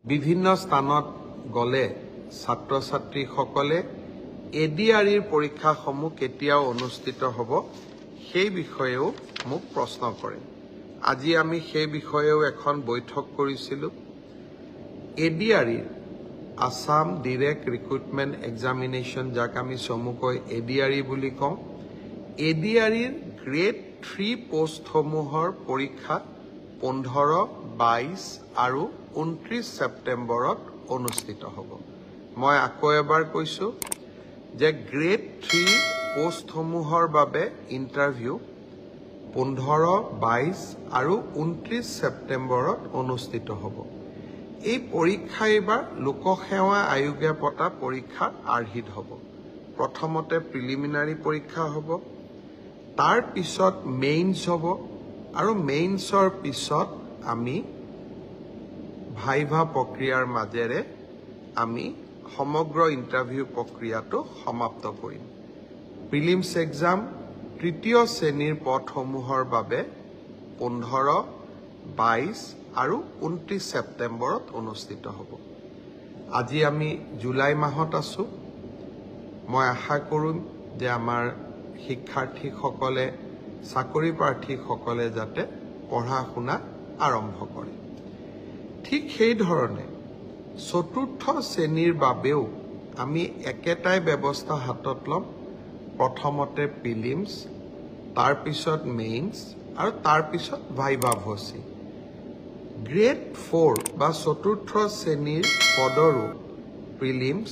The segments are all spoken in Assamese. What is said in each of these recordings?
বিভিন্ন স্থানত গলে ছাত্ৰ ছাত্ৰীসকলে এডিআৰইৰ পৰীক্ষাসমূহ কেতিয়াও অনুষ্ঠিত হ'ব সেই বিষয়েও মোক প্ৰশ্ন কৰে। আজি আমি সেই বিষয়েও এখন বৈঠক কৰিছিলোঁ। এডিআৰইৰ আসাম ডাইৰেক্ট ৰিক্ৰুটমেণ্ট এক্সামিনেশ্যন, যাক আমি চমুকৈ এডিআৰই বুলি কওঁ, এডিআৰইৰ গ্ৰেড 3 পোষ্টসমূহৰ পৰীক্ষা 15, 22 আৰু 29 ছেপ্টেম্বৰত অনুষ্ঠিত হ'ব। মই আকৌ এবাৰ কৈছোঁ যে গ্ৰেড 3 পোষ্টসমূহৰ বাবে ইণ্টাৰভিউ 15, 22 আৰু 29 ছেপ্টেম্বৰত অনুষ্ঠিত হ'ব। এই পৰীক্ষা এইবাৰ লোকসেৱা আয়োগে পতা পৰীক্ষাৰ আৰ্হিত হ'ব। প্ৰথমতে প্ৰিলিমিনাৰী পৰীক্ষা হ'ব, তাৰ পিছত মেইনছ হ'ব, আৰু মেইনছৰ পিছত আমি ভাইভা প্ৰক্ৰিয়াৰ মাজেৰে আমি সমগ্ৰ ইণ্টাৰভিউ প্ৰক্ৰিয়াটো সমাপ্ত কৰিম। প্ৰিলিমছ এক্সাম তৃতীয় শ্ৰেণীৰ পদসমূহৰ বাবে 15, 22 আৰু 29 ছেপ্টেম্বৰত অনুষ্ঠিত হ'ব। আজি আমি জুলাই মাহত আছোঁ। মই আশা কৰিম যে আমাৰ শিক্ষাৰ্থীসকলে, চাকৰি প্ৰাৰ্থীসকলে যাতে পঢ়া শুনা আৰম্ভ কৰে। ঠিক সেইধৰণে চতুৰ্থ শ্ৰেণীৰ বাবেও আমি একেটাই ব্যৱস্থা হাতত ল'ম। প্ৰথমতে প্ৰিলিমছ, তাৰপিছত মেইনছ আৰু তাৰপিছত ভাইভা ভচি। গ্ৰেড 4 বা চতুৰ্থ শ্ৰেণীৰ পদৰো প্ৰিলিমছ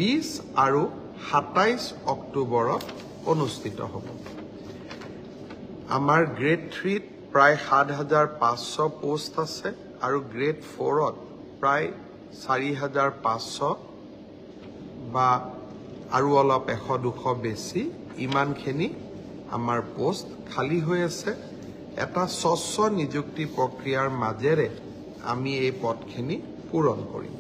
20 আৰু 27 অক্টোবৰত অনুষ্ঠিত হ'ব। আমাৰ গ্ৰেড 3ত প্ৰায় 7,500 পোষ্ট আছে আৰু গ্ৰেড 4ত প্ৰায় 4,500 বা আৰু অলপ 100-200 বেছি, ইমানখিনি আমাৰ পোষ্ট খালী হৈ আছে। এটা স্বচ্ছ নিযুক্তি প্ৰক্ৰিয়াৰ মাজেৰে আমি এই পদখিনি পূৰণ কৰিম।